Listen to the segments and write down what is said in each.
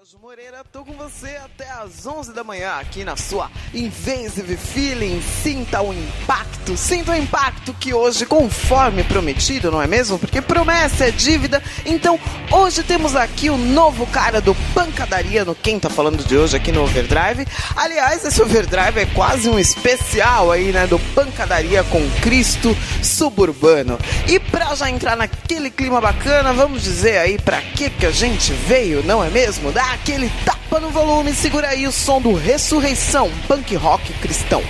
Ju Moreira, tô com você até às 11 da manhã aqui na sua Invasive Feeling. Sinta o impacto que hoje, conforme prometido, não é mesmo? Porque promessa é dívida. Então hoje temos aqui o novo cara do Pancadaria no Quem Tá Falando de hoje aqui no Overdrive. Aliás, esse Overdrive é quase um especial aí, né, do Pancadaria com Cristo Suburbano. E pra já entrar naquele clima bacana, vamos dizer aí pra que a gente veio, não é mesmo? Dá aquele tapa no volume, segura aí o som do Ressurreição, punk rock cristão.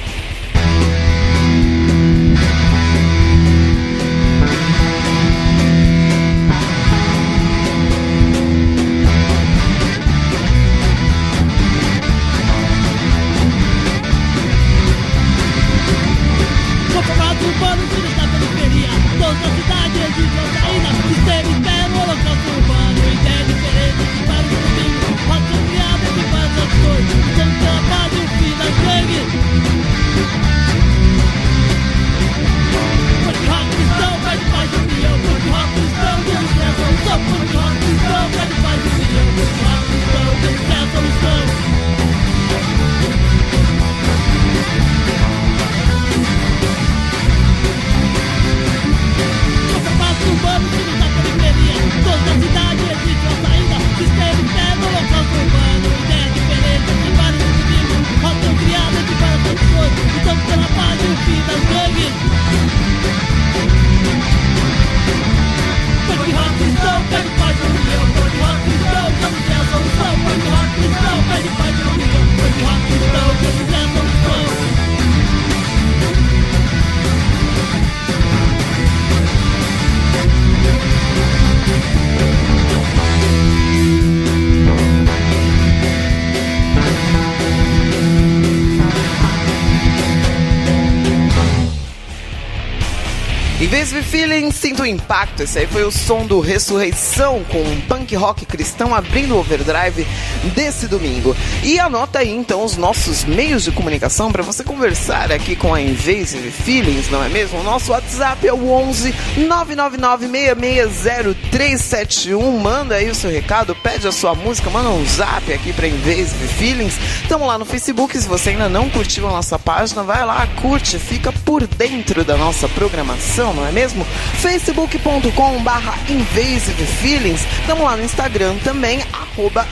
Invasive Feeling, sinto o impacto. Esse aí foi o som do Ressurreição com um punk rock cristão abrindo o Overdrive desse domingo. E anota aí então os nossos meios de comunicação para você conversar aqui com a Invasive Feelings, não é mesmo? O nosso WhatsApp é o 11 999 660371. Manda aí o seu recado, pede a sua música, manda um zap aqui para Invasive Feelings. Estamos lá no Facebook, se você ainda não curtiu a nossa página, vai lá, curte, fica por dentro da nossa programação, não é mesmo? facebook.com/Invasive Feelings. Estamos lá no Instagram também,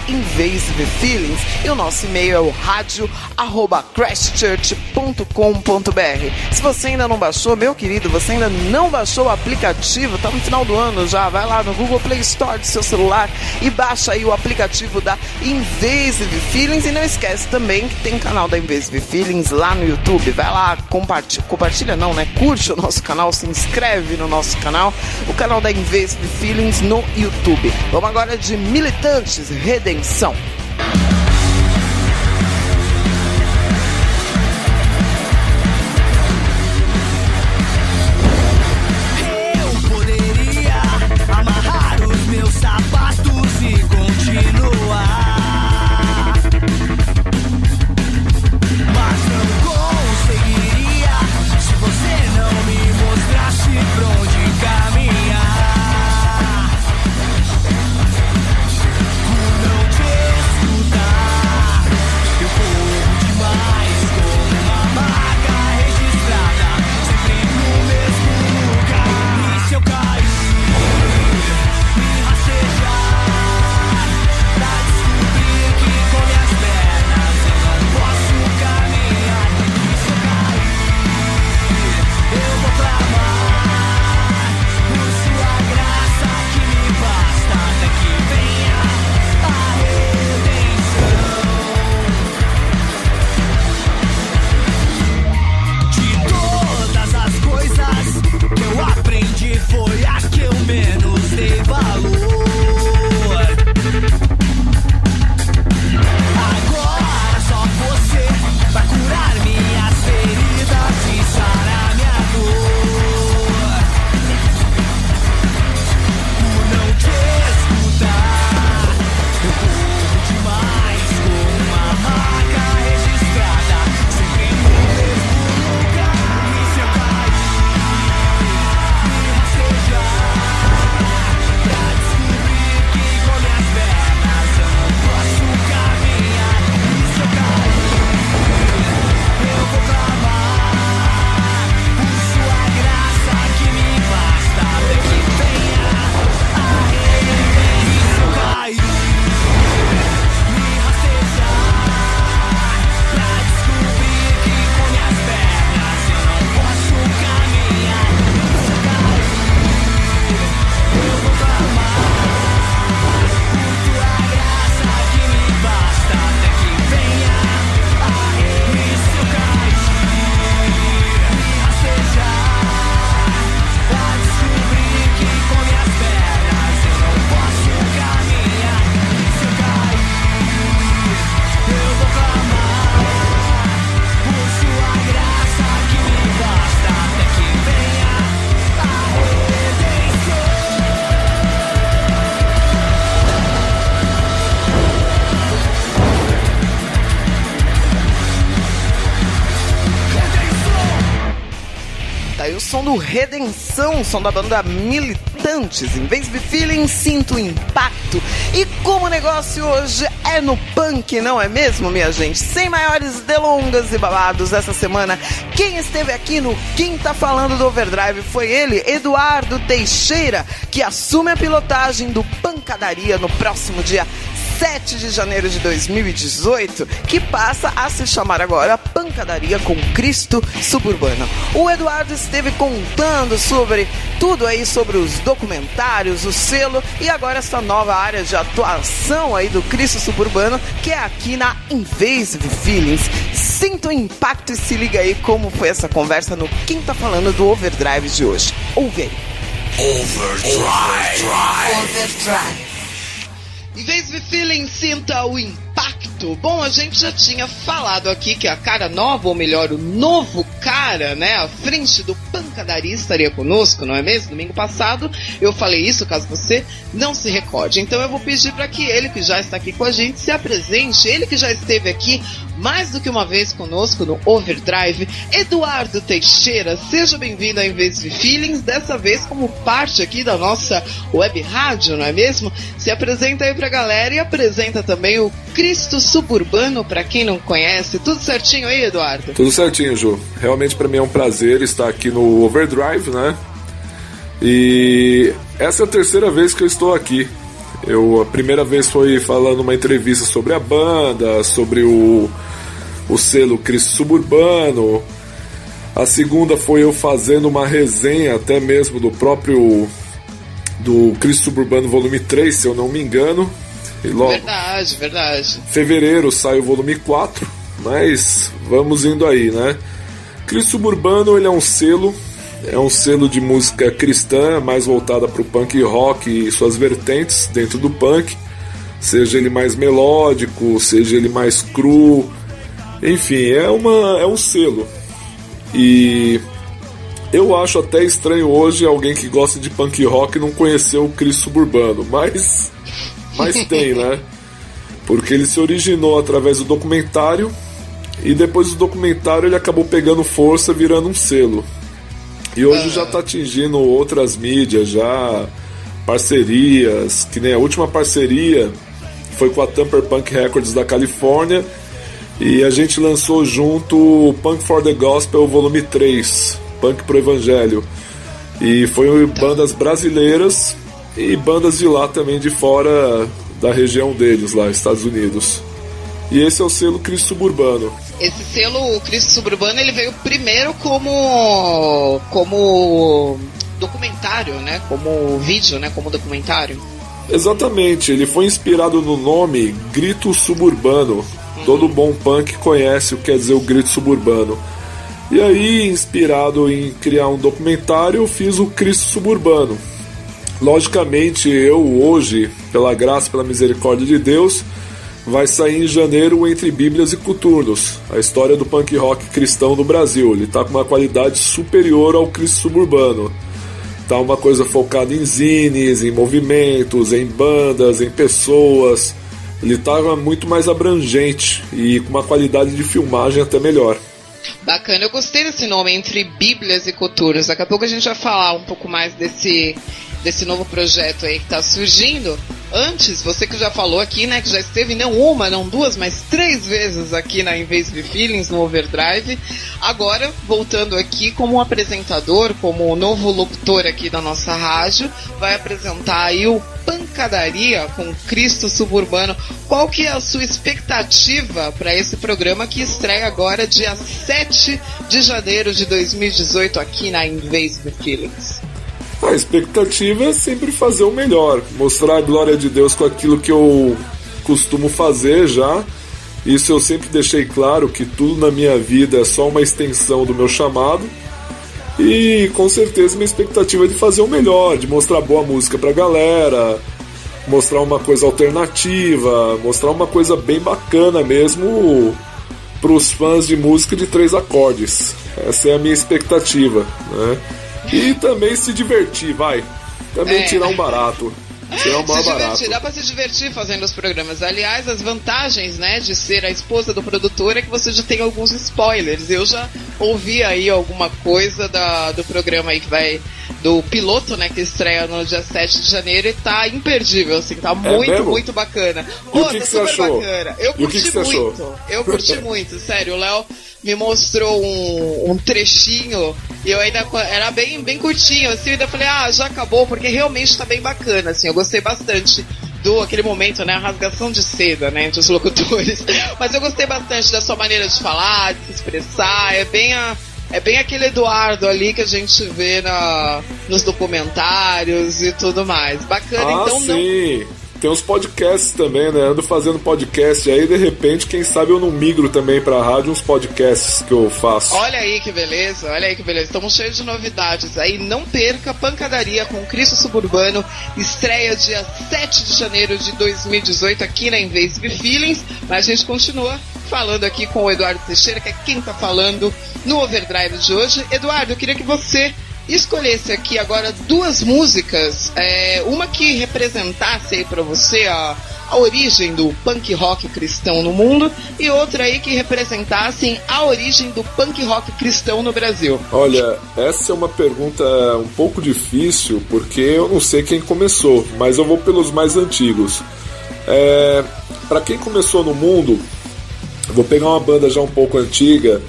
@Invasive Feelings. E o nosso e-mail é o radio@crashchurch.com.br. Se você ainda não baixou, meu querido, você ainda não baixou o aplicativo, tá no final do ano já, vai lá no Google Play Store do seu celular e baixa aí o aplicativo da Invasive Feelings. E não esquece também que tem canal da Invasive Feelings lá no YouTube. Vai lá, compartilha não, né? Curte o nosso canal, se inscreve no nosso canal, o canal da Invasive Feelings no YouTube. Vamos agora de Militantes, Redenção. Eu poderia amarrar os meus sapatos e continuar, mas não conseguiria se você não me mostrasse pra onde caminhar. Por não te e o som do Redenção, o som da banda Militantes. Invincible Feelings, sinto o impacto. E como o negócio hoje é no punk, não é mesmo, minha gente? Sem maiores delongas e babados, essa semana quem esteve aqui no Quem Tá Falando do Overdrive foi ele, Eduardo Teixeira, que assume a pilotagem do Pancadaria no próximo dia 7 de janeiro de 2018, que passa a se chamar agora Pancadaria com Cristo Suburbano. O Eduardo esteve contando sobre tudo aí, sobre os documentários, o selo e agora essa nova área de atuação aí do Cristo Suburbano, que é aqui na Invincible Feelings. Sinta o impacto e se liga aí como foi essa conversa no Quem Tá Falando do Overdrive de hoje. Ouve aí. Overdrive. Invincible Feelings, sinta o impacto. Bom, a gente já tinha falado aqui que a cara nova, ou melhor, o novo cara, né, à frente do Pancadaria estaria conosco, não é mesmo? Domingo passado eu falei isso, caso você não se recorde. Então eu vou pedir para que ele, que já está aqui com a gente, se apresente. Ele que já esteve aqui mais do que uma vez conosco no Overdrive, Eduardo Teixeira. Seja bem-vindo a Invincible Feelings, dessa vez como parte aqui da nossa web rádio, não é mesmo? Se apresenta aí pra galera e apresenta também o Cristo Suburbano, pra quem não conhece. Tudo certinho aí, Eduardo? Tudo certinho, Ju. Realmente pra mim é um prazer estar aqui no Overdrive, né? E essa é a terceira vez que eu estou aqui. A primeira vez foi falando uma entrevista sobre a banda, sobre o selo Cristo Suburbano. A segunda foi eu fazendo uma resenha até mesmo do próprio do Cristo Suburbano volume 3, se eu não me engano. E logo, verdade. Fevereiro sai o volume 4, mas vamos indo aí, né? Cristo Suburbano, ele é um selo de música cristã, mais voltada para o punk rock e suas vertentes dentro do punk, seja ele mais melódico, seja ele mais cru, enfim, é um selo. E eu acho até estranho hoje alguém que gosta de punk rock não conhecer o Cristo Suburbano, mas tem, né? Porque ele se originou através do documentário e depois do documentário ele acabou pegando força, virando um selo. E hoje já está atingindo outras mídias, já parcerias, que nem a última parceria foi com a Tamper Punk Records da Califórnia, e a gente lançou junto o Punk for the Gospel volume 3, Punk pro Evangelho, e foi bandas brasileiras e bandas de lá também, de fora da região deles, lá, Estados Unidos. E esse é o selo Cristo Suburbano. Esse selo, o Cristo Suburbano, ele veio primeiro como documentário, né? Como vídeo, né? Como documentário. Exatamente, ele foi inspirado no nome Grito Suburbano. Todo bom punk conhece o que quer dizer o Grito Suburbano. E aí, inspirado em criar um documentário, eu fiz o Cristo Suburbano. Logicamente, eu hoje, pela graça e pela misericórdia de Deus, vai sair em janeiro Entre Bíblias e Coturnos, a história do punk rock cristão no Brasil. Ele tá com uma qualidade superior ao Cristo Suburbano. Tá uma coisa focada em zines, em movimentos, em bandas, em pessoas. Ele tá muito mais abrangente e com uma qualidade de filmagem até melhor. Bacana, eu gostei desse nome, Entre Bíblias e Coturnos. Daqui a pouco a gente vai falar um pouco mais desse novo projeto aí que tá surgindo. Antes, você que já falou aqui, né, que já esteve não uma, não duas, mas 3 vezes aqui na Invincible Feelings, no Overdrive. Agora, voltando aqui como apresentador, como novo locutor aqui da nossa rádio, vai apresentar aí o Pancadaria com Cristo Suburbano. Qual que é a sua expectativa para esse programa que estreia agora dia 7 de janeiro de 2018 aqui na Invincible Feelings? A expectativa é sempre fazer o melhor, mostrar a glória de Deus com aquilo que eu costumo fazer já. Isso eu sempre deixei claro, que tudo na minha vida é só uma extensão do meu chamado. E com certeza minha expectativa é de fazer o melhor, de mostrar boa música pra galera, mostrar uma coisa alternativa, mostrar uma coisa bem bacana mesmo pros fãs de música de 3 acordes. Essa é a minha expectativa, né? E também se divertir, vai. Também tirar um barato. Isso é o mais barato. Dá pra se divertir fazendo os programas. Aliás, as vantagens, né, de ser a esposa do produtor é que você já tem alguns spoilers. Eu já ouvi aí alguma coisa do programa aí que vai... do piloto, né, que estreia no dia 7 de janeiro e tá imperdível, assim, tá muito bacana. E o que você achou? Bacana. Eu curti muito. Eu curti muito, sério. O Léo me mostrou um trechinho e eu ainda era bem curtinho, assim, e ainda falei, já acabou, porque realmente tá bem bacana, assim, eu gostei bastante aquele momento, né, a rasgação de seda, né, entre os locutores, mas eu gostei bastante da sua maneira de falar, de se expressar, é bem aquele Eduardo ali que a gente vê nos documentários e tudo mais. Bacana, então sim. Tem uns podcasts também, né? Ando fazendo podcast aí, de repente, quem sabe eu não migro também pra rádio uns podcasts que eu faço. Olha aí que beleza. Estamos cheios de novidades aí. Não perca Pancadaria com Cristo Suburbano. Estreia dia 7 de janeiro de 2018 aqui na Invasive Feelings. Mas a gente continua falando aqui com o Eduardo Teixeira, que é quem tá falando no Overdrive de hoje. Eduardo, eu queria que você escolhesse aqui agora duas músicas, uma que representasse aí pra você a origem do punk rock cristão no mundo e outra aí que representassem a origem do punk rock cristão no Brasil. Olha, essa é uma pergunta um pouco difícil porque eu não sei quem começou, mas eu vou pelos mais antigos. Pra quem começou no mundo, eu vou pegar uma banda já um pouco antiga,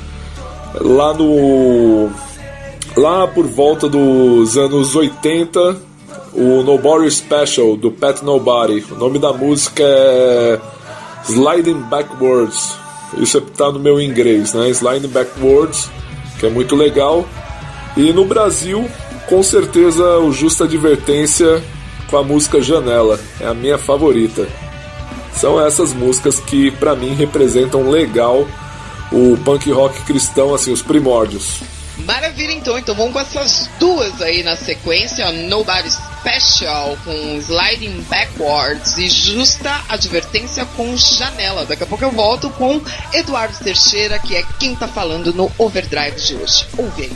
lá por volta dos anos 80, o Nobody Special, do Pat Nobody. O nome da música é Sliding Backwards. Isso tá no meu inglês, né? Sliding Backwards, que é muito legal. E no Brasil, com certeza, o Justa Advertência com a música Janela. É a minha favorita. São essas músicas que, pra mim, representam legal o punk rock cristão, assim, os primórdios. Maravilha, então vamos com essas duas aí na sequência, Nobody Special com Sliding Backwards e Justa Advertência com Janela. Daqui a pouco eu volto com Eduardo Teixeira, que é quem tá falando no Overdrive de hoje. Ouve aí.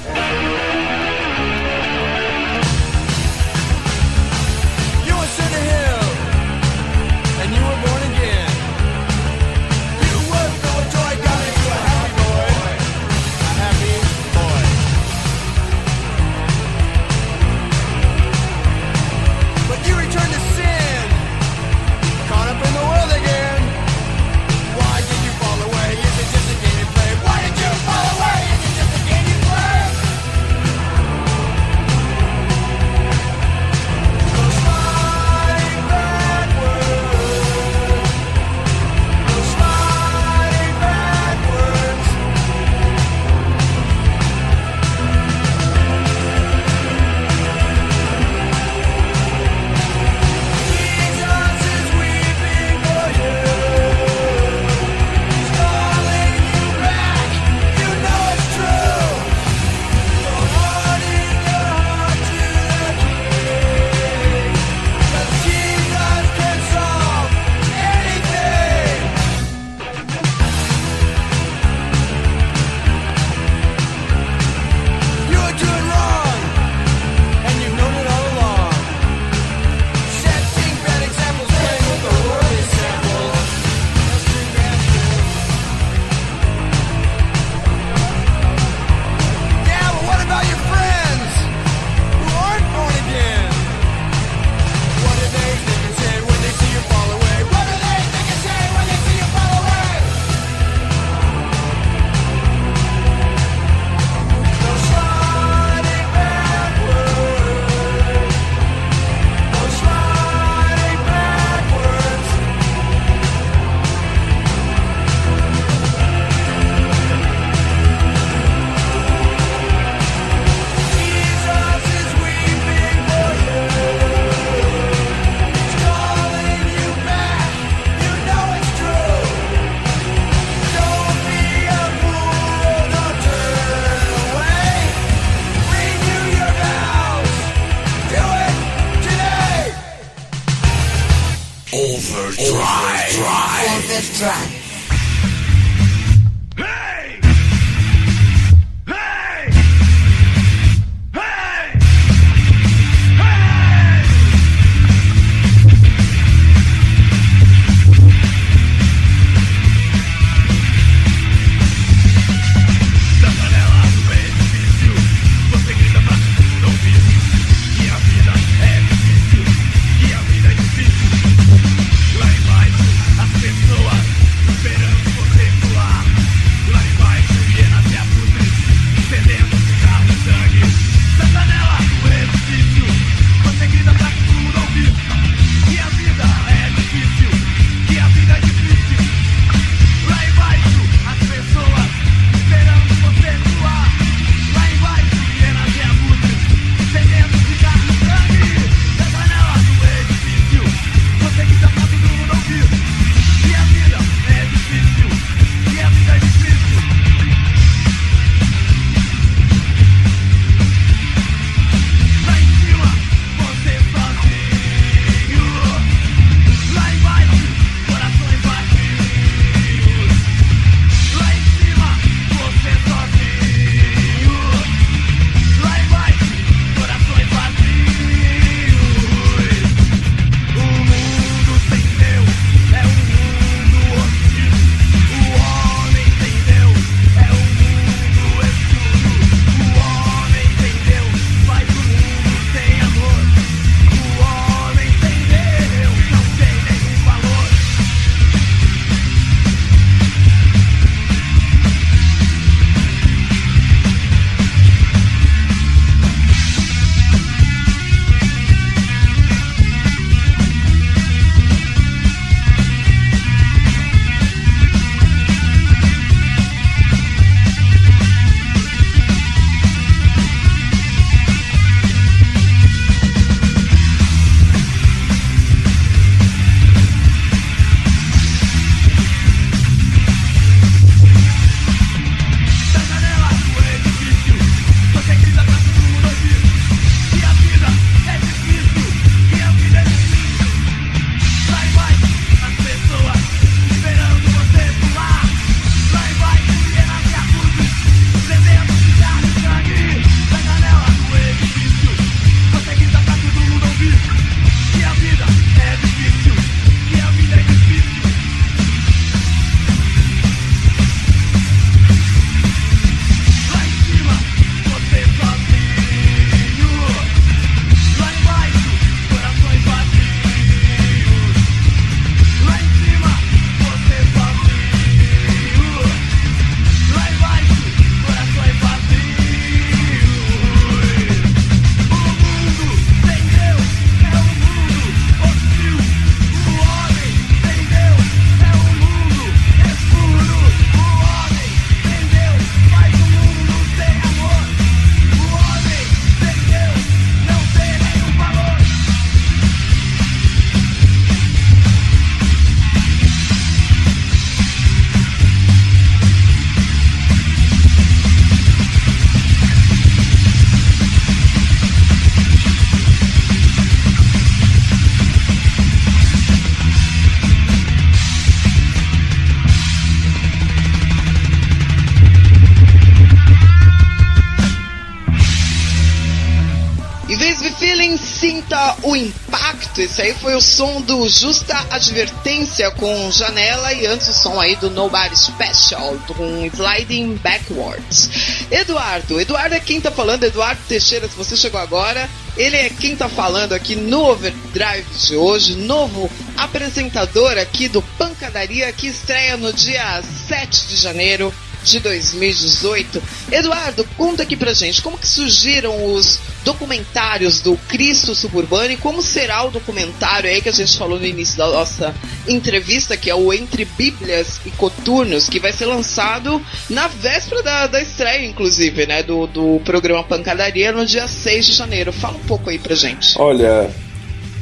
Sinta o Impacto. Esse aí foi o som do Justa Advertência com Janela, e antes o som aí do Nobody Special com Sliding Backwards. Eduardo é quem tá falando. Eduardo Teixeira, se você chegou agora, ele é quem tá falando aqui no Overdrive de hoje, novo apresentador aqui do Pancadaria, que estreia no dia 7 de janeiro de 2018. Eduardo, conta aqui pra gente como que surgiram os documentários do Cristo Suburbano e como será o documentário aí que a gente falou no início da nossa entrevista, que é o Entre Bíblias e Coturnos, que vai ser lançado na véspera da estreia, inclusive, né, do programa Pancadaria, no dia 6 de janeiro. Fala um pouco aí pra gente. Olha,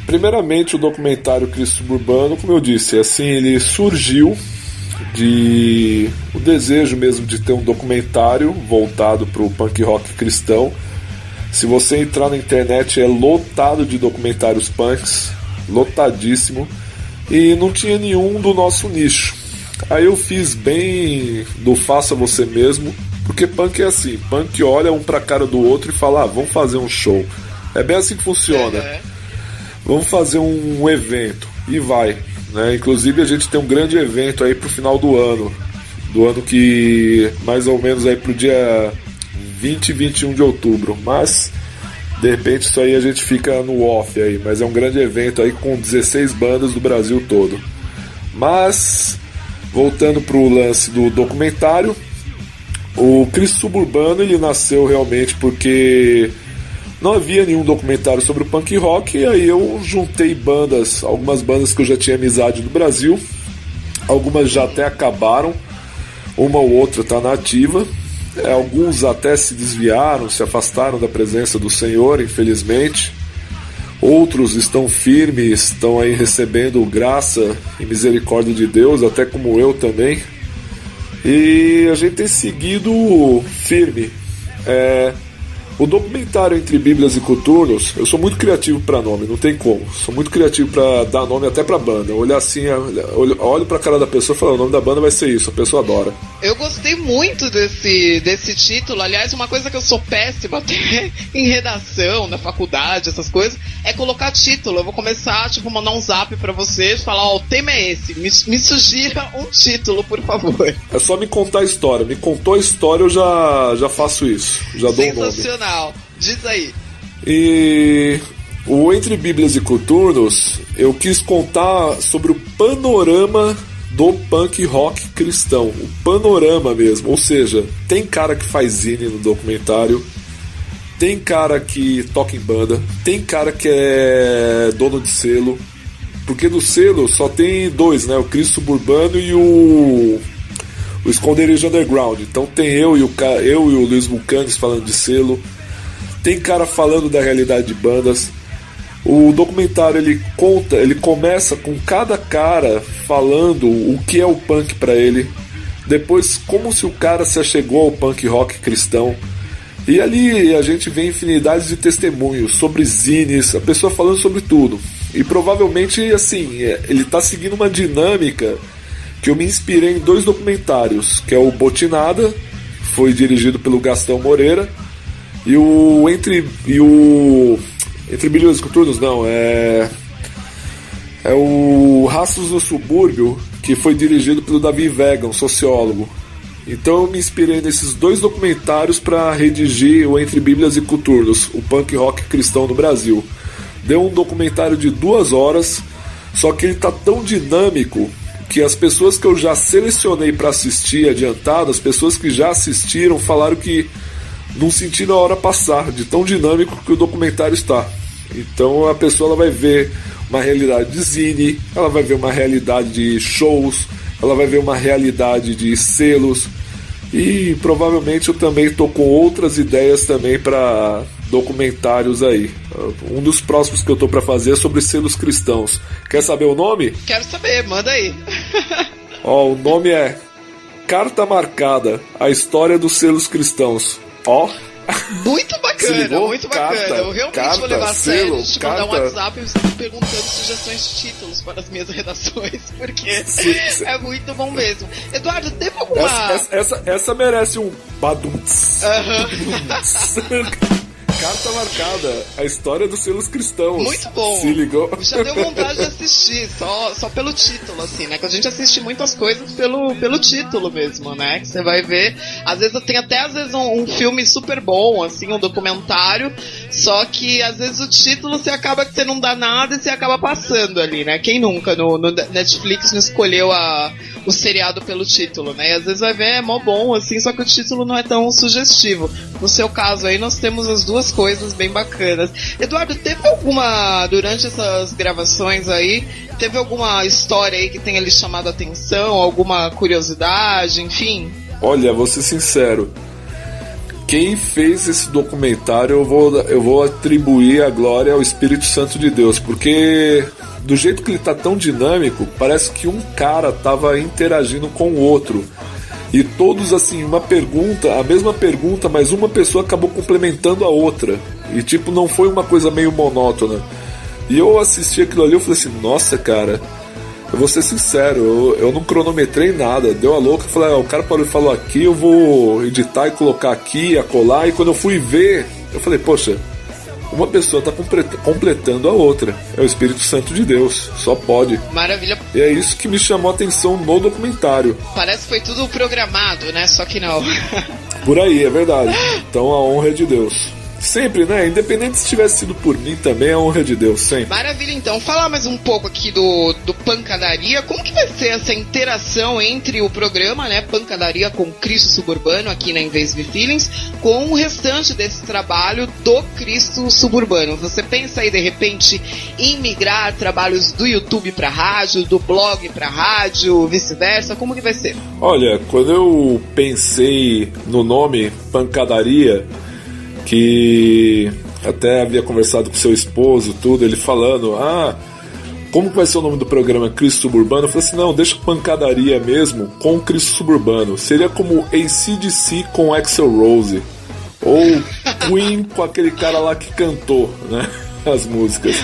primeiramente o documentário Cristo Suburbano, como eu disse, assim, ele surgiu o desejo mesmo de ter um documentário voltado para o punk rock cristão. Se você entrar na internet, é lotado de documentários punks, lotadíssimo, e não tinha nenhum do nosso nicho. Aí eu fiz bem do faça você mesmo, porque punk é assim, punk olha um pra cara do outro e fala, vamos fazer um show. É bem assim que funciona. Vamos fazer um evento, e vai. Né? Inclusive a gente tem um grande evento aí pro final do ano que mais ou menos aí pro dia 20 e 21 de outubro, mas de repente isso aí a gente fica no off aí, mas é um grande evento aí com 16 bandas do Brasil todo. Mas voltando pro lance do documentário, o Cristo Suburbano ele nasceu realmente porque não havia nenhum documentário sobre o punk rock, e aí eu juntei algumas bandas que eu já tinha amizade no Brasil, algumas já até acabaram, uma ou outra está na ativa, alguns até se desviaram, se afastaram da presença do Senhor, infelizmente, outros estão firmes, estão aí recebendo graça e misericórdia de Deus, até como eu também, e a gente tem seguido firme. O documentário Entre Bíblias e Coturnos, eu sou muito criativo para nome, não tem como. Sou muito criativo para dar nome até pra banda. Olhar assim, olho pra cara da pessoa e falo, o nome da banda vai ser isso, a pessoa adora. Eu gostei muito desse título. Aliás, uma coisa que eu sou péssima até em redação, na faculdade, essas coisas, é colocar título. Eu vou começar, mandar um zap pra vocês, falar, o tema é esse, me sugira um título, por favor. É só me contar a história. Me contou a história, eu já faço isso. Já dou um nome. Sensacional. Diz aí. E o Entre Bíblias e Coturnos, eu quis contar sobre o panorama do punk rock cristão. O panorama mesmo. Ou seja, tem cara que faz zine no documentário, tem cara que toca em banda, tem cara que é dono de selo, porque do selo só tem dois, né? O Cristo Suburbano e o Esconderijo Underground. Então tem eu e o Luiz Vulcanes falando de selo, tem cara falando da realidade de bandas. O documentário ele começa com cada cara falando o que é o punk pra ele, depois como se o cara se achegou ao punk rock cristão, e ali a gente vê infinidades de testemunhos sobre zines, a pessoa falando sobre tudo. E provavelmente assim, ele tá seguindo uma dinâmica que eu me inspirei em dois documentários, que é o Botinada, foi dirigido pelo Gastão Moreira, e o Entre Bíblias e Coturnos, não, é o Rastros no Subúrbio, que foi dirigido pelo Davi Vega, um sociólogo. Então eu me inspirei nesses dois documentários para redigir o Entre Bíblias e Coturnos, o punk rock cristão no Brasil. Deu um documentário de 2 horas, só que ele tá tão dinâmico que as pessoas que eu já selecionei para assistir adiantado, as pessoas que já assistiram falaram que não sentiram a hora passar, de tão dinâmico que o documentário está. Então a pessoa ela vai ver uma realidade de zine, ela vai ver uma realidade de shows, ela vai ver uma realidade de selos, e provavelmente eu também estou com outras ideias também para documentários aí. Um dos próximos que eu estou para fazer é sobre selos cristãos. Quer saber o nome? Quero saber, manda aí. O nome é Carta Marcada, a história dos selos cristãos. Muito bacana, muito bacana. Carta, eu realmente carta, vou levar a sério, selo, te mandar um carta. WhatsApp perguntando sugestões de títulos para as minhas redações, porque é muito bom mesmo. Eduardo, teve alguma... Essa merece um badunts. carta marcada. A história dos selos cristãos. Muito bom. Se ligou? Já deu vontade de assistir, só pelo título, assim, né? Que a gente assiste muitas coisas pelo título mesmo, né? Que você vai ver. Às vezes tem até um filme super bom, assim, um documentário. Só que às vezes o título você acaba que você não dá nada e você acaba passando ali, né? Quem nunca no Netflix não escolheu o seriado pelo título, né? E às vezes vai ver, é mó bom, assim, só que o título não é tão sugestivo. No seu caso aí, nós temos as duas coisas bem bacanas. Eduardo, teve alguma, durante essas gravações aí, teve alguma história aí que tenha lhe chamado a atenção, alguma curiosidade, enfim? Olha, vou ser sincero. Quem fez esse documentário, eu vou atribuir a glória ao Espírito Santo de Deus, porque do jeito que ele tá tão dinâmico, parece que um cara tava interagindo com o outro. E todos, assim, a mesma pergunta, mas uma pessoa acabou complementando a outra. E, tipo, não foi uma coisa meio monótona. E eu assisti aquilo ali, eu falei assim, nossa, cara, eu vou ser sincero, eu não cronometrei nada. Deu a louca, eu falei, o cara falou aqui, eu vou editar e colocar aqui, acolá. E quando eu fui ver, eu falei, poxa, uma pessoa está completando a outra. É o Espírito Santo de Deus, só pode. Maravilha. E é isso que me chamou a atenção no documentário. Parece que foi tudo programado, né? Só que não. Por aí, é verdade. Então a honra é de Deus. Sempre, né? Independente se tivesse sido por mim também, a honra é de Deus, sempre. Maravilha, então. Falar mais um pouco aqui do Pancadaria. Como que vai ser essa interação entre o programa, né, Pancadaria com Cristo Suburbano, aqui na Invasive Feelings, com o restante desse trabalho do Cristo Suburbano? Você pensa aí, de repente, em migrar trabalhos do YouTube pra rádio, do blog pra rádio, vice-versa? Como que vai ser? Olha, quando eu pensei no nome Pancadaria, que até havia conversado com seu esposo, tudo, ele falando, como vai ser o nome do programa Cristo Suburbano? Eu falei assim, não, deixa Pancadaria mesmo com Cristo Suburbano. Seria como AC/DC com Axl Rose, ou Queen com aquele cara lá que cantou, né, as músicas,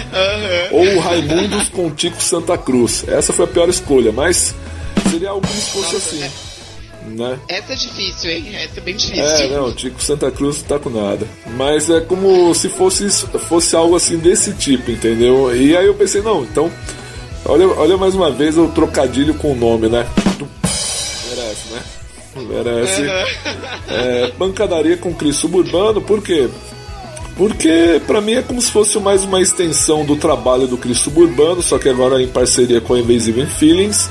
ou Raimundos com Tico Santa Cruz. Essa foi a pior escolha, mas seria algo como se fosse assim, né? Essa é difícil, hein? Essa é bem difícil. Não, Tico Santa Cruz não tá com nada. Mas é como se fosse algo assim desse tipo, entendeu? E aí eu pensei, não, então olha mais uma vez o trocadilho com o nome, né? Merece, né? Merece. Pancadaria com Cristo Suburbano, por quê? Porque pra mim é como se fosse mais uma extensão do trabalho do Cristo Suburbano, só que agora em parceria com a Invasive Feelings.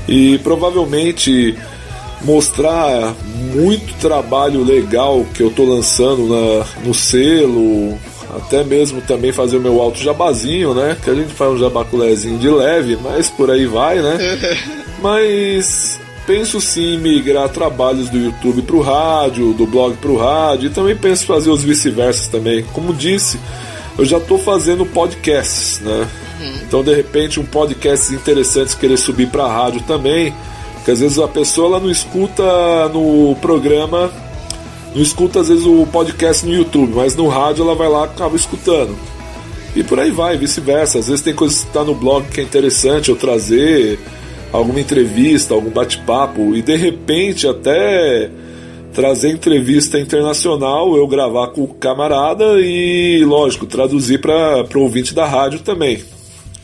E provavelmente mostrar muito trabalho legal que eu tô lançando no selo, até mesmo também fazer o meu alto jabazinho, né? Que a gente faz um jabaculézinho de leve, mas por aí vai, né? Mas penso sim em migrar trabalhos do YouTube pro rádio, do blog pro rádio, e também penso fazer os vice-versa também. Como disse, eu já tô fazendo podcasts, né? Então de repente um podcast interessante querer subir pra rádio também. Porque às vezes a pessoa ela não escuta no programa, não escuta às vezes o podcast no YouTube, mas no rádio ela vai lá e acaba escutando. E por aí vai, vice-versa. Às vezes tem coisa que está no blog que é interessante eu trazer, alguma entrevista, algum bate-papo, e de repente até trazer entrevista internacional, eu gravar com o camarada e, lógico, traduzir para o ouvinte da rádio também.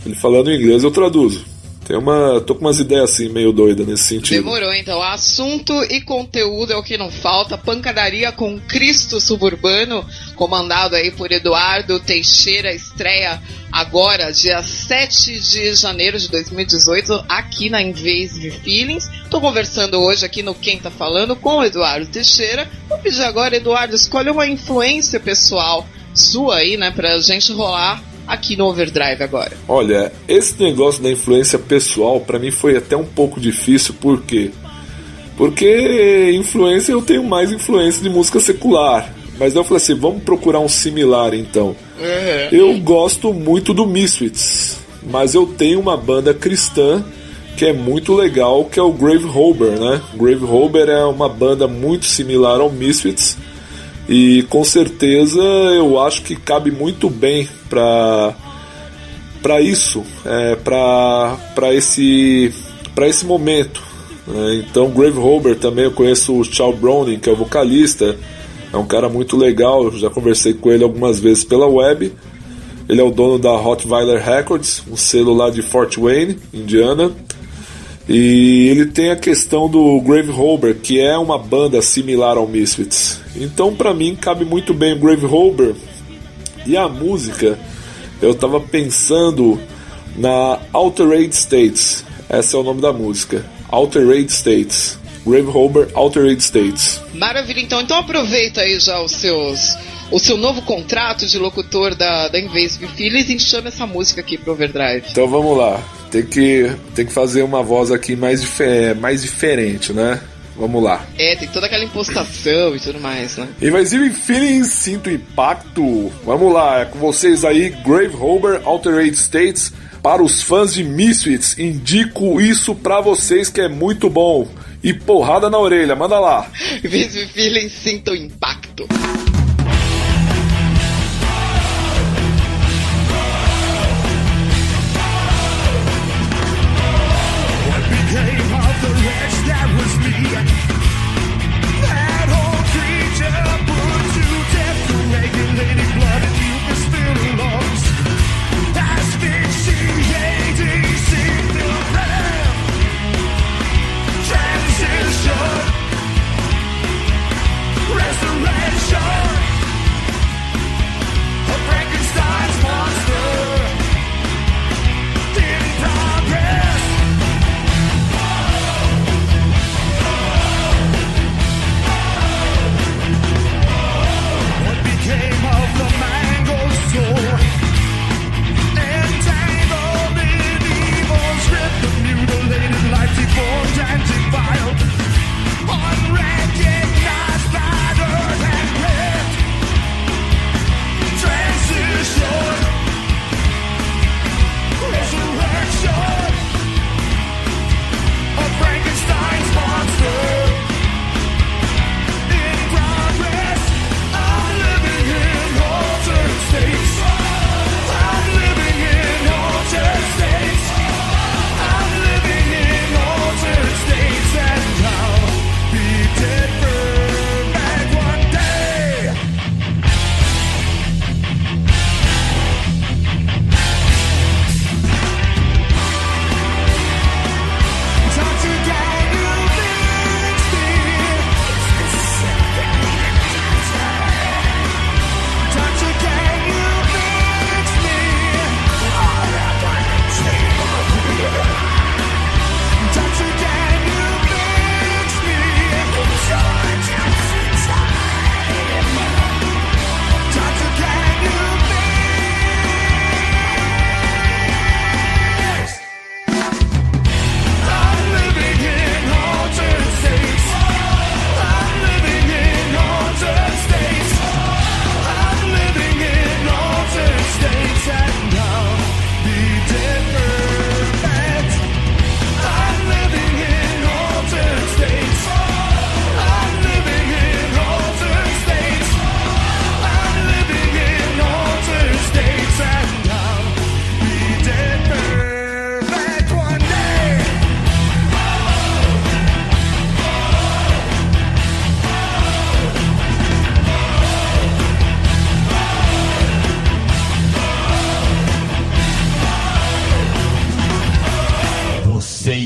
Ele falando em inglês eu traduzo. Tô com umas ideias assim, meio doidas nesse sentido. Demorou, então. Assunto e conteúdo é o que não falta. Pancadaria com Cristo Suburbano, comandado aí por Eduardo Teixeira, estreia agora, dia 7 de janeiro de 2018, aqui na Invasive Feelings. Tô conversando hoje aqui no Quem Tá Falando com o Eduardo Teixeira. Vou pedir agora, Eduardo, escolha uma influência pessoal sua aí, né, pra gente rolar aqui no Overdrive agora. Olha, esse negócio da influência pessoal pra mim foi até um pouco difícil, por quê? Porque influência, eu tenho mais influência de música secular, mas eu falei assim, vamos procurar um similar então. Eu gosto muito do Misfits, mas eu tenho uma banda cristã que é muito legal, que é o Graveholder, né? Graveholder é uma banda muito similar ao Misfits, e com certeza eu acho que cabe muito bem para isso, para esse momento, né? Então Graveholder também eu conheço o Charles Browning, que é o vocalista, É um cara muito legal, eu já conversei com ele algumas vezes pela web. Ele é o dono da Rottweiler Records, um selo lá de Fort Wayne, Indiana. E ele tem a questão do Grave Robber, que é uma banda similar ao Misfits. Então pra mim cabe muito bem o Grave Robber. E a música, eu tava pensando na Altered States. Esse é o nome da música, Altered States. Grave Robber, Altered States. Maravilha, então aproveita aí já o seu novo contrato de locutor da Invasive Feelings e chama essa música aqui pro Overdrive. Então vamos lá, tem que fazer uma voz aqui mais diferente, né? Vamos lá. Tem toda aquela impostação e tudo mais, né? Invasive Feelings, sinto impacto. Vamos lá, é com vocês aí, Grave Robber, Altered States. Para os fãs de Misfits, indico isso pra vocês que é muito bom. E porrada na orelha, manda lá. Invasive Feelings, sinto impacto.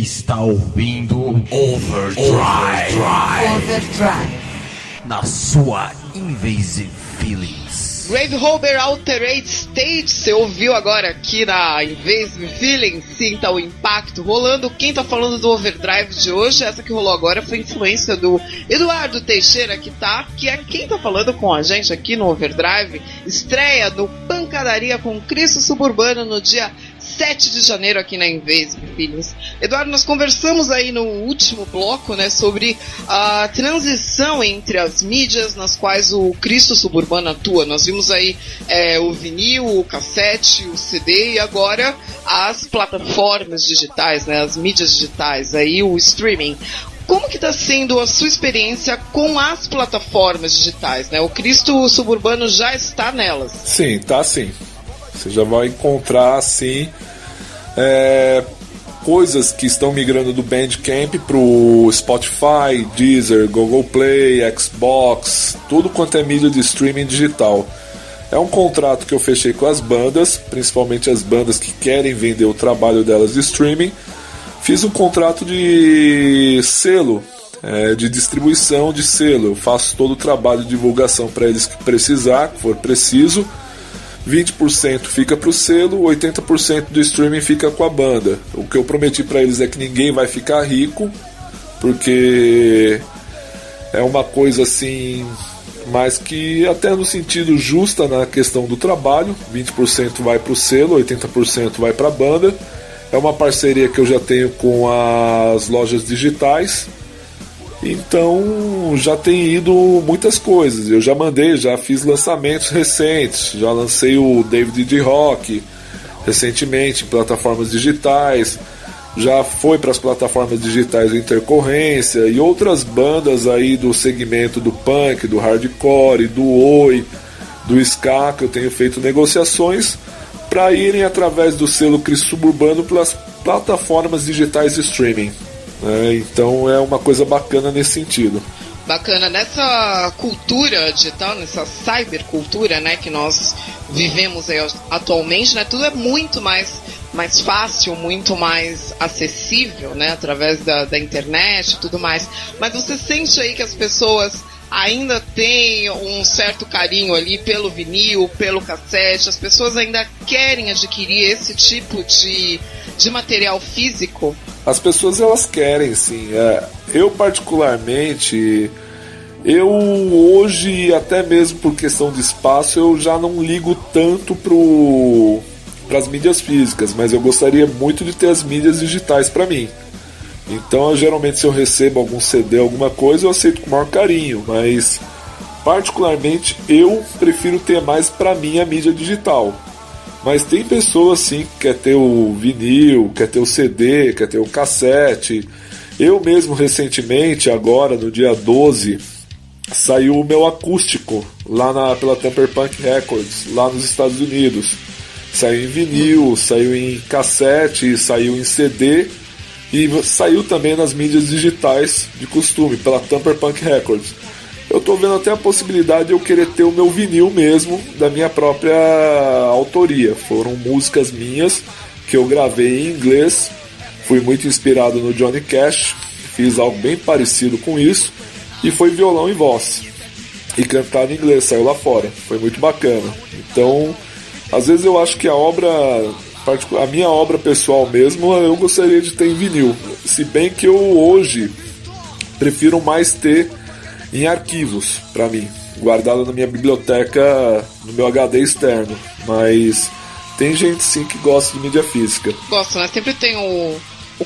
Está ouvindo Overdrive na sua Invasive Feelings. Grave Robber, Altered States, você ouviu agora aqui na Invasive Feelings, sinta o impacto rolando. Quem tá falando do Overdrive de hoje, essa que rolou agora foi influência do Eduardo Teixeira, que é quem tá falando com a gente aqui no Overdrive. Estreia do Pancadaria com Cristo Suburbano no dia 7 de janeiro aqui na Invasive Feelings. Eduardo, nós conversamos aí no último bloco, né, sobre a transição entre as mídias nas quais o Cristo Suburbano atua. Nós vimos aí o vinil, o cassete, o CD e agora as plataformas digitais, né, as mídias digitais, aí o streaming. Como que está sendo a sua experiência com as plataformas digitais, né? O Cristo Suburbano já está nelas. Sim, tá sim. Você já vai encontrar assim coisas que estão migrando do Bandcamp pro Spotify, Deezer, Google Play, Xbox, tudo quanto é mídia de streaming digital. É um contrato que eu fechei com as bandas, principalmente as bandas que querem vender o trabalho delas de streaming. Fiz um contrato de selo, de distribuição de selo. Eu faço todo o trabalho de divulgação para eles que precisar, que for preciso. 20% fica pro selo, 80% do streaming fica com a banda. O que eu prometi para eles é que ninguém vai ficar rico, porque é uma coisa assim, mas que até no sentido justa na questão do trabalho. 20% vai pro selo, 80% vai pra banda. É uma parceria que eu já tenho com as lojas digitais. Então já tem ido muitas coisas. Eu já fiz lançamentos recentes. Já lancei o David D. Rock recentemente em plataformas digitais. Já foi para as plataformas digitais Intercorrência e outras bandas aí do segmento do punk, do hardcore, do oi, do ska, que eu tenho feito negociações para irem através do selo Cris Suburbano pelas plataformas digitais de streaming. Então é uma coisa bacana nesse sentido. Bacana, nessa cultura digital, nessa cybercultura, né, que nós vivemos aí atualmente, né, tudo é muito mais fácil, muito mais acessível, né, através da internet e tudo mais. Mas você sente aí que as pessoas ainda têm um certo carinho ali pelo vinil, pelo cassete? As pessoas ainda querem adquirir esse tipo de material físico? As pessoas, elas querem, sim. Eu particularmente, hoje, até mesmo por questão de espaço, eu já não ligo tanto para as mídias físicas, mas eu gostaria muito de ter as mídias digitais para mim. Então, geralmente, se eu recebo algum CD, alguma coisa, eu aceito com o maior carinho, mas particularmente eu prefiro ter mais para mim a mídia digital. Mas tem pessoas sim que quer ter o vinil, quer ter o CD, quer ter o cassete. Eu mesmo recentemente, agora no dia 12, saiu o meu acústico lá pela Tamper Punk Records, lá nos Estados Unidos. Saiu em vinil, saiu em cassete, saiu em CD e saiu também nas mídias digitais de costume, pela Tamper Punk Records. Eu tô vendo até a possibilidade de eu querer ter o meu vinil mesmo, da minha própria autoria. Foram músicas minhas que eu gravei em inglês. Fui muito inspirado no Johnny Cash. Fiz algo bem parecido com isso. E foi violão e voz. E cantado em inglês, saiu lá fora. Foi muito bacana. Então, às vezes eu acho que a minha obra pessoal mesmo, eu gostaria de ter em vinil. Se bem que eu hoje prefiro mais ter em arquivos, para mim, guardado na minha biblioteca, no meu HD externo. Mas tem gente sim que gosta de mídia física. Gosto, né? Sempre tem o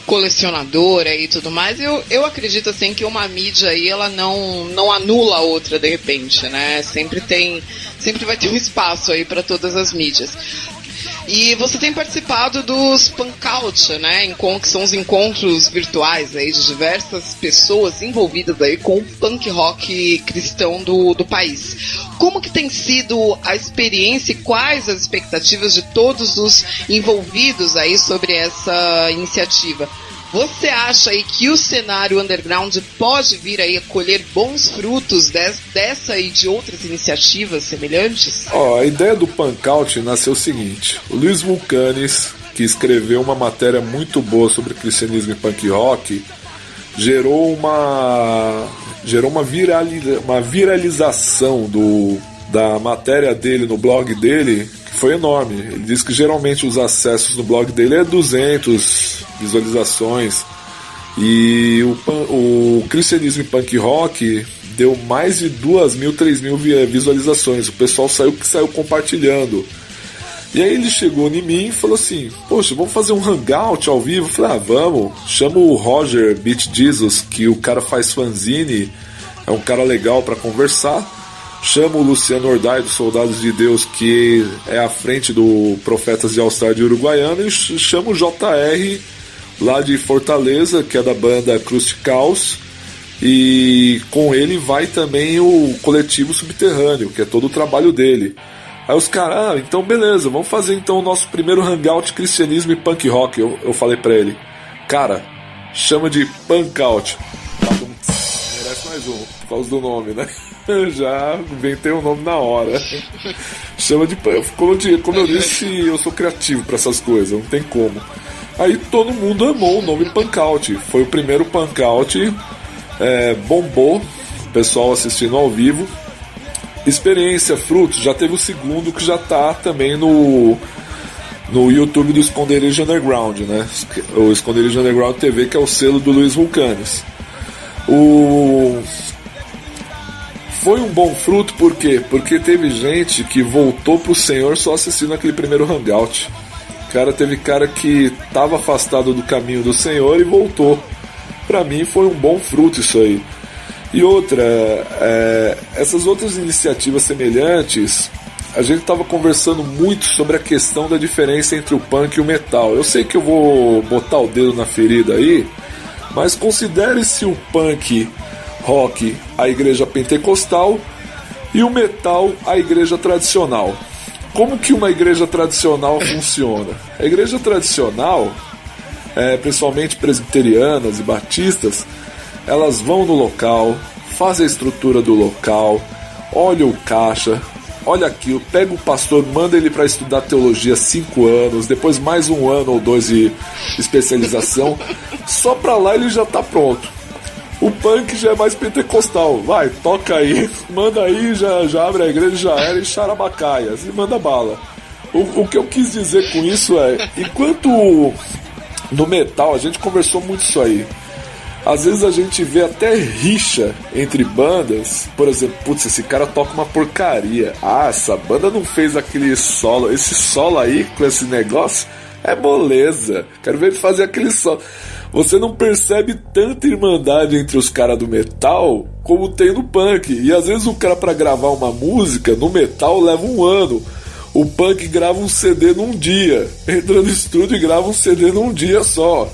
colecionador aí e tudo mais. Eu acredito assim que uma mídia aí, ela não anula a outra de repente, né? Sempre vai ter um espaço aí para todas as mídias. E você tem participado dos Punkout, né? Que são os encontros virtuais aí de diversas pessoas envolvidas aí com o punk rock cristão do país. Como que tem sido a experiência e quais as expectativas de todos os envolvidos aí sobre essa iniciativa? Você acha aí que o cenário underground pode vir aí a colher bons frutos dessa e de outras iniciativas semelhantes? A ideia do Punkout nasceu o seguinte: o Luiz Vulcanes, que escreveu uma matéria muito boa sobre cristianismo e punk rock, gerou uma viralização da matéria dele no blog dele, que foi enorme. Ele diz que geralmente os acessos no blog dele é 200 visualizações, e o cristianismo e punk rock deu mais de 2.000, 3.000 visualizações. O pessoal saiu compartilhando. E aí ele chegou em mim e falou assim: poxa, vamos fazer um hangout ao vivo? Eu falei: vamos. Chama o Roger Beat Jesus, que o cara faz fanzine, é um cara legal para conversar. Chama o Luciano Ordai, dos Soldados de Deus, que é à frente do Profetas de All-Star de Uruguaiana, e chama o JR, lá de Fortaleza, que é da banda Cruz de Caos, e com ele vai também o Coletivo Subterrâneo, que é todo o trabalho dele. Aí os caras: então beleza, vamos fazer então o nosso primeiro hangout cristianismo e punk rock. Eu falei pra ele: Cara, chama de punk out. Merece mais um, por causa do nome, né? Já inventei o nome na hora. Chama de punk. Como eu disse, eu sou criativo pra essas coisas, não tem como. Aí todo mundo amou o nome punk out. Foi o primeiro punk out, bombou, o pessoal assistindo ao vivo. Experiência Frutos já teve o segundo, que já tá também no YouTube do Esconderijo Underground, né? O Esconderijo Underground TV, que é o selo do Luiz Vulcanes. Foi um bom fruto, por quê? Porque teve gente que voltou pro Senhor só assistindo aquele primeiro hangout. Teve cara que tava afastado do caminho do Senhor e voltou. Pra mim foi um bom fruto isso aí. E outra, essas outras iniciativas semelhantes, a gente estava conversando muito sobre a questão da diferença entre o punk e o metal. Eu sei que eu vou botar o dedo na ferida aí, mas considere-se o punk rock a igreja pentecostal e o metal a igreja tradicional. Como que uma igreja tradicional funciona? A igreja tradicional, principalmente presbiterianas e batistas, elas vão no local, fazem a estrutura do local, olha o caixa, olha aquilo, pega o pastor, manda ele para estudar teologia 5 anos, depois mais 1 ano ou 2 de especialização, só para lá ele já tá pronto. O punk já é mais pentecostal, vai, toca aí, manda aí, já abre a igreja, já era, e charabacaias, e manda bala. O que eu quis dizer com isso enquanto no metal, a gente conversou muito isso aí, às vezes a gente vê até rixa entre bandas. Por exemplo, putz, esse cara toca uma porcaria. Ah, essa banda não fez aquele solo. Esse solo aí, com esse negócio, é moleza. Quero ver ele fazer aquele solo. Você não percebe tanta irmandade entre os caras do metal como tem no punk. E às vezes o cara, pra gravar uma música no metal, leva 1 ano. O punk grava um CD num dia. Entra no estúdio e grava um CD num dia só.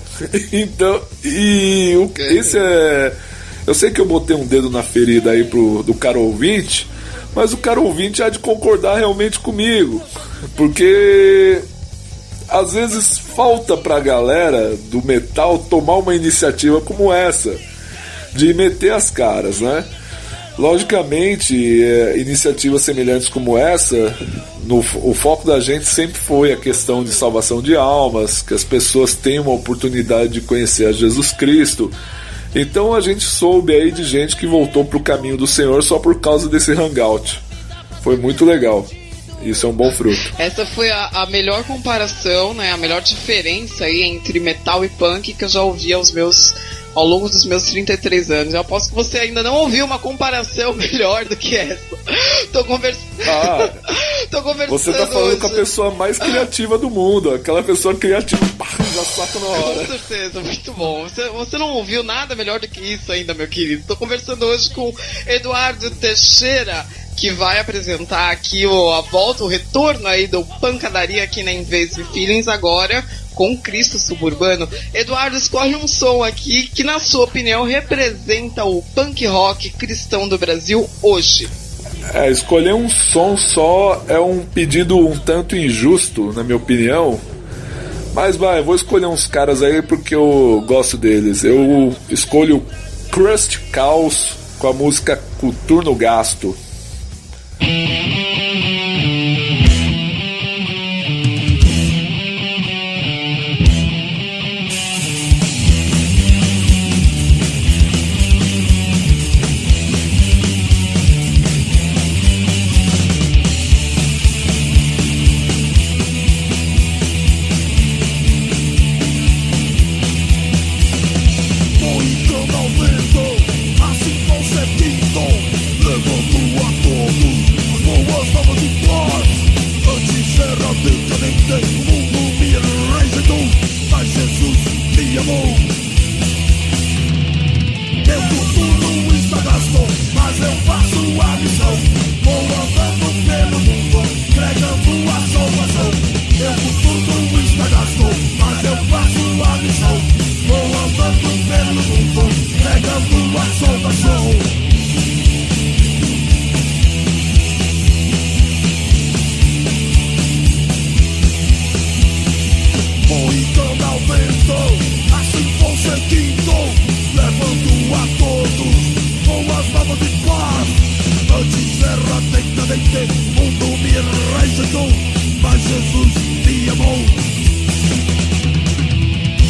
Então, esse é... Eu sei que eu botei um dedo na ferida aí do cara ouvinte, mas o cara ouvinte há de concordar realmente comigo. Porque às vezes falta pra galera do metal tomar uma iniciativa como essa, de meter as caras, né? Logicamente, iniciativas semelhantes como essa, o foco da gente sempre foi a questão de salvação de almas, que as pessoas tenham uma oportunidade de conhecer a Jesus Cristo. Então a gente soube aí de gente que voltou pro caminho do Senhor só por causa desse hangout. Foi muito legal. Isso é um bom fruto. Essa foi a melhor comparação, né? A melhor diferença aí entre metal e punk que eu já ouvi ao longo dos meus 33 anos. Eu aposto que você ainda não ouviu uma comparação melhor do que essa. Tô conversando. Você tá falando com a pessoa mais criativa do mundo. Aquela pessoa criativa, já saca na hora. Com certeza, muito bom. Você não ouviu nada melhor do que isso ainda, meu querido. Tô conversando hoje com Eduardo Teixeira, que vai apresentar aqui a volta, o retorno aí do Pancadaria aqui na Invasive Feelings agora com Cristo Suburbano. Eduardo, escolhe um som aqui que, na sua opinião, representa o punk rock cristão do Brasil hoje. Escolher um som só é um pedido um tanto injusto, na minha opinião. Mas eu vou escolher uns caras aí porque eu gosto deles. Eu escolho Crust Caos com a música Coturno Gasto. Así concebido, levanto a todos. paz. Antes era tentamente, o mundo me rejeitou, mas Jesus me amou.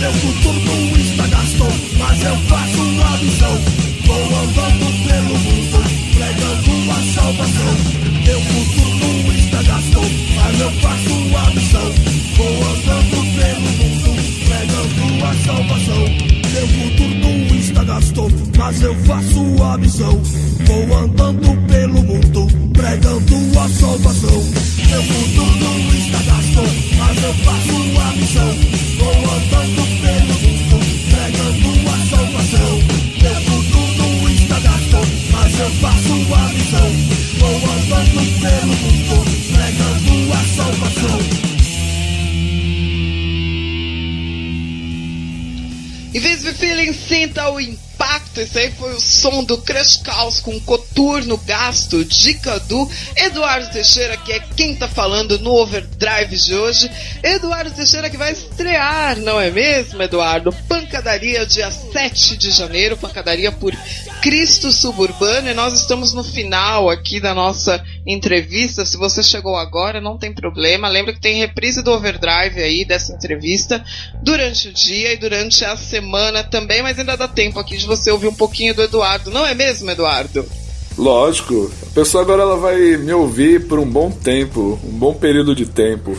Meu futuro está gasto, mas eu faço uma missão. Vou andando pelo mundo, pregando a salvação. Meu futuro está gasto, mas eu faço uma missão. Vou andando pelo mundo, pregando a salvação. Meu futuro está gasto, mas eu faço a missão. Vou andando pelo mundo, pregando a salvação. Meu futuro está gasto, mas eu faço a missão. Vou andando pelo mundo, pregando a salvação. Meu futuro está gasto, mas eu faço a missão. Vou andando pelo mundo, pregando a salvação. Invisible Feeling, sinta o impacto. Esse aí foi o som do Crush Caos com Coturno Gasto, dica do Eduardo Teixeira, que é quem tá falando no Overdrive de hoje. Eduardo Teixeira que vai estrear, não é mesmo, Eduardo? Pancadaria, dia 7 de janeiro, Pancadaria por Cristo Suburbano, e nós estamos no final aqui da nossa entrevista. Se você chegou agora, não tem problema, lembra que tem reprise do Overdrive aí, dessa entrevista, durante o dia e durante a semana também, mas ainda dá tempo aqui de você ouvir um pouquinho do Eduardo, não é mesmo, Eduardo? Lógico, a pessoa agora ela vai me ouvir por um bom tempo, um bom período de tempo.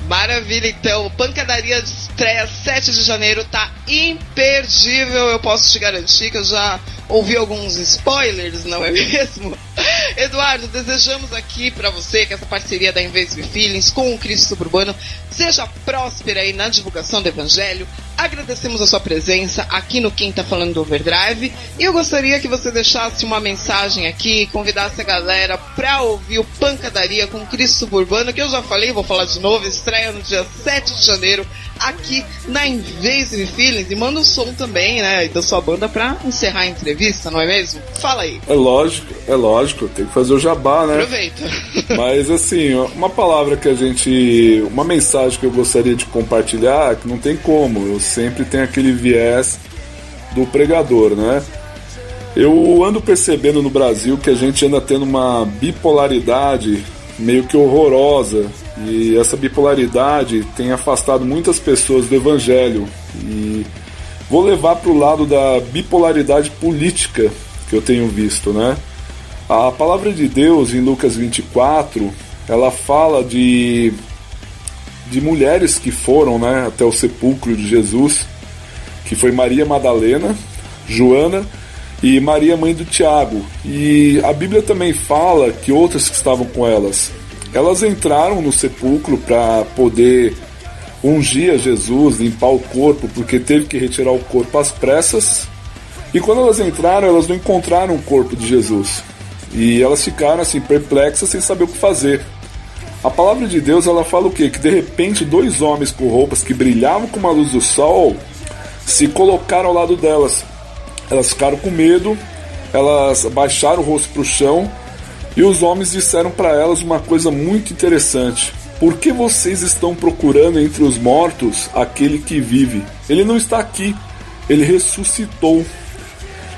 Maravilha, então, Pancadaria de estreia 7 de janeiro, tá imperdível, eu posso te garantir que eu já ouvi alguns spoilers, não é mesmo? Eduardo, desejamos aqui pra você que essa parceria da Invisible Feelings com o Cristo Suburbano seja próspera aí na divulgação do Evangelho. Agradecemos a sua presença aqui no Quem Tá Falando do Overdrive, e eu gostaria que você deixasse uma mensagem aqui, convidasse a galera pra ouvir o Pancadaria com o Cristo Suburbano, que eu já falei, vou falar de novo, estreia no dia 7 de janeiro aqui na Invisible Feelings, e manda um som também, né, da sua banda pra encerrar a entrevista, não é mesmo? Fala aí. É lógico, tem que fazer o jabá, né? Aproveita. Mas assim, uma palavra que uma mensagem que eu gostaria de compartilhar, que não tem como, eu sempre tenho aquele viés do pregador, né? Eu ando percebendo no Brasil que a gente anda tendo uma bipolaridade meio que horrorosa, e essa bipolaridade tem afastado muitas pessoas do Evangelho, e vou levar para o lado da bipolaridade política que eu tenho visto, né? A palavra de Deus em Lucas 24, ela fala de mulheres que foram, né, até o sepulcro de Jesus, que foi Maria Madalena, Joana e Maria, mãe do Tiago. E a Bíblia também fala que outras que estavam com elas entraram no sepulcro para poder ungir a Jesus, limpar o corpo, porque teve que retirar o corpo às pressas. E quando elas entraram, elas não encontraram o corpo de Jesus. E elas ficaram assim perplexas, sem saber o que fazer. A palavra de Deus, ela fala o quê? Que de repente 2 homens com roupas que brilhavam como a luz do sol se colocaram ao lado delas. Elas ficaram com medo, elas baixaram o rosto para o chão, e os homens disseram para elas uma coisa muito interessante: por que vocês estão procurando entre os mortos aquele que vive? Ele não está aqui, ele ressuscitou.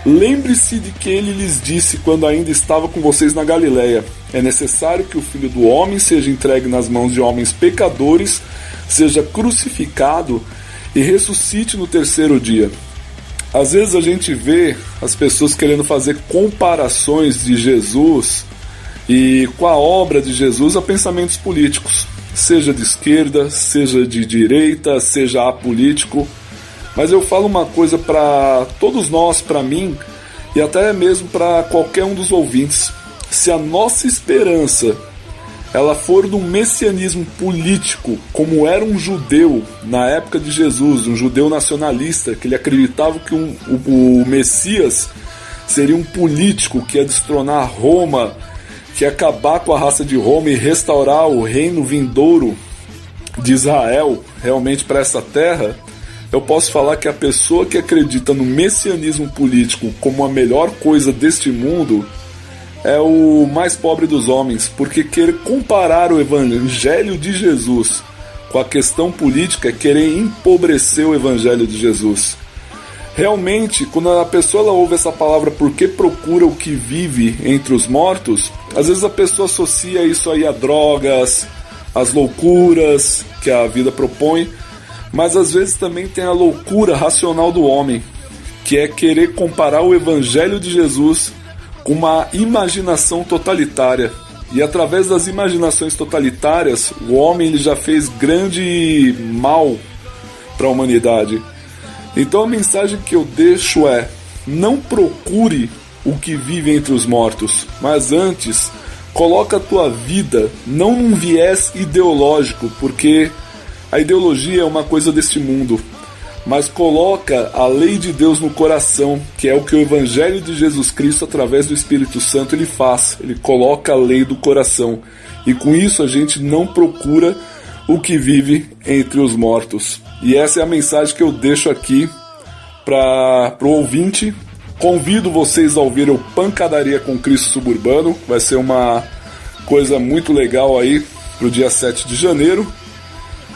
Lembre-se de que ele lhes disse quando ainda estava com vocês na Galileia: é necessário que o Filho do Homem seja entregue nas mãos de homens pecadores, seja crucificado e ressuscite no 3º dia. Às vezes a gente vê as pessoas querendo fazer comparações de Jesus e com a obra de Jesus a pensamentos políticos, seja de esquerda, seja de direita, seja apolítico. Mas eu falo uma coisa para todos nós, para mim e até mesmo para qualquer um dos ouvintes: se a nossa esperança ela for num messianismo político, como era um judeu na época de Jesus, um judeu nacionalista, que ele acreditava que o Messias seria um político que ia destronar Roma, que ia acabar com a raça de Roma e restaurar o reino vindouro de Israel realmente para essa terra, eu posso falar que a pessoa que acredita no messianismo político como a melhor coisa deste mundo é o mais pobre dos homens, porque querer comparar o evangelho de Jesus com a questão política é querer empobrecer o evangelho de Jesus. realmente, quando a pessoa ela ouve essa palavra, porque procura o que vive entre os mortos, às vezes a pessoa associa isso aí a drogas, as loucuras que a vida propõe, mas às vezes também tem a loucura racional do homem, que é querer comparar o Evangelho de Jesus com uma imaginação totalitária. E através das imaginações totalitárias, o homem ele já fez grande mal para a humanidade. Então a mensagem que eu deixo é: não procure o que vive entre os mortos, mas antes coloca a tua vida não num viés ideológico, porque a ideologia é uma coisa deste mundo, mas coloca a lei de Deus no coração, que é o que o Evangelho de Jesus Cristo, através do Espírito Santo, ele faz. Ele coloca a lei do coração. E com isso a gente não procura o que vive entre os mortos. E essa é a mensagem que eu deixo aqui para o ouvinte. Convido vocês a ouvir o Pancadaria com Cristo Suburbano. Vai ser uma coisa muito legal aí pro dia 7 de janeiro.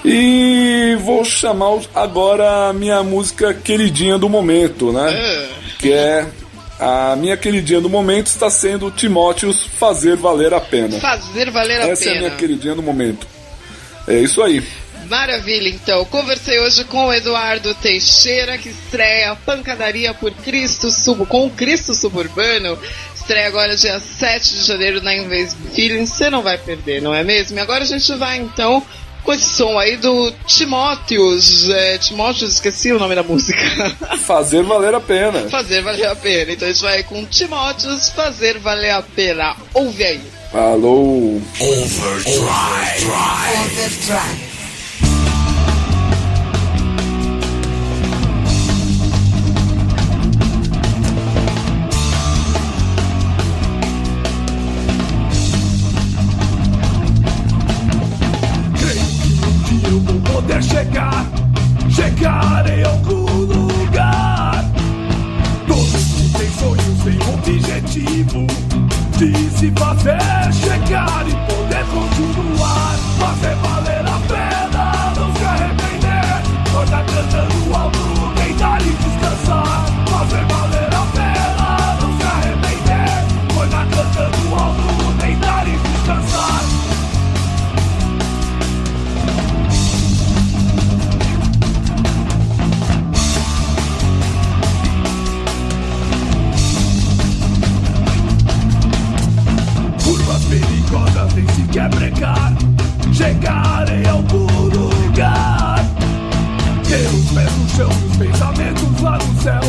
E vou chamar agora a minha música queridinha do momento, né? Que é a minha queridinha do momento, está sendo Timóteos, Fazer Valer a Pena. Fazer Valer a Pena. Essa é a minha queridinha do momento. É isso aí. Maravilha, então. Conversei hoje com o Eduardo Teixeira, que estreia Pancadaria por Cristo com o Cristo Suburbano. Estreia agora dia 7 de janeiro na Invasive Feelings. Você não vai perder, não é mesmo? E agora a gente vai, então, com esse som aí do Timóteos. Timóteos, esqueci o nome da música. Fazer Valer a Pena. Fazer Valer a Pena. Então a gente vai com Timóteos, Fazer Valer a Pena. Ouve aí. Alô. Overdrive. Overdrive. Poder chegar em algum lugar. Todos que têm sonhos têm um objetivo de se fazer chegar e poder continuar. Fazer valer a pena, não se arrepender. Acordar cantando alto, deitar e descansar. Fazer valer a pena, não se arrepender. Acordar cantando alto, deitar e descansar. Perigosas nem sequer brecar, chegar em algum lugar. Ter os pés no chão e os pensamentos lá no céu.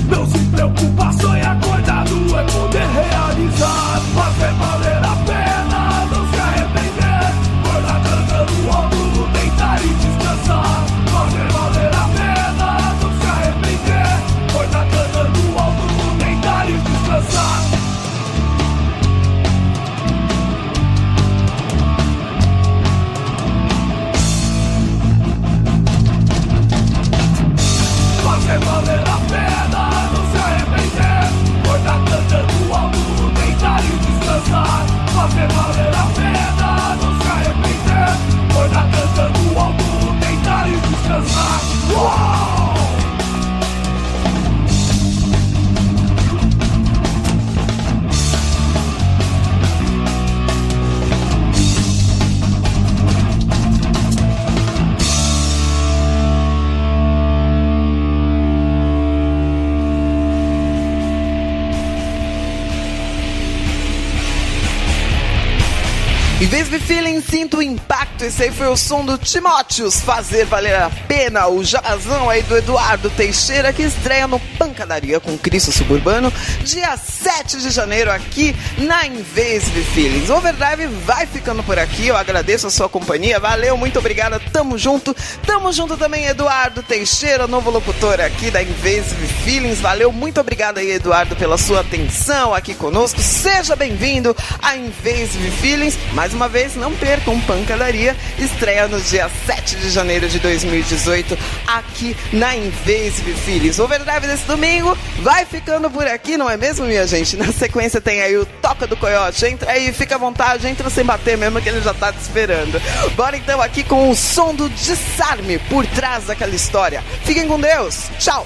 Não se preocupa, sonha acordado é poder realizar. Fazer valer a pena, não se arrepender. Acordar cantando alto, deitar e descansar. Fazer valer a pena, não se arrepender. Acordar cantando alto, deitar e descansar. Fazer valer a pena, não se arrepender. Acordar cantando alto, deitar e descansar. Fazer valer a pena, não se arrepender. Acordar cantando alto, deitar e descansar. Uou! Invasive Feeling, sinto o impacto. Esse aí foi o som do Timóteos, Fazer Valer a Pena, o jabazão aí do Eduardo Teixeira, que estreia no Pancadaria com Cristo Suburbano, dia 7 de janeiro aqui na Invasive Feelings. O Overdrive vai ficando por aqui, eu agradeço a sua companhia, valeu, muito obrigada, tamo junto também Eduardo Teixeira, novo locutor aqui da Invasive Feelings, valeu, muito obrigada aí Eduardo pela sua atenção aqui conosco, seja bem-vindo à Invasive Feelings. Mais uma vez, não percam, Pancadaria estreia no dia 7 de janeiro de 2018 aqui na Invasive Feelings. O Overdrive desse domingo vai ficando por aqui, não é mesmo, minha gente? Na sequência tem aí o Toca do Coiote. Entra aí, fica à vontade, entra sem bater mesmo que ele já tá te esperando. Bora então aqui com o som do Desarme por trás daquela história. Fiquem com Deus, tchau!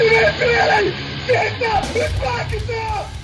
Vince Impacto!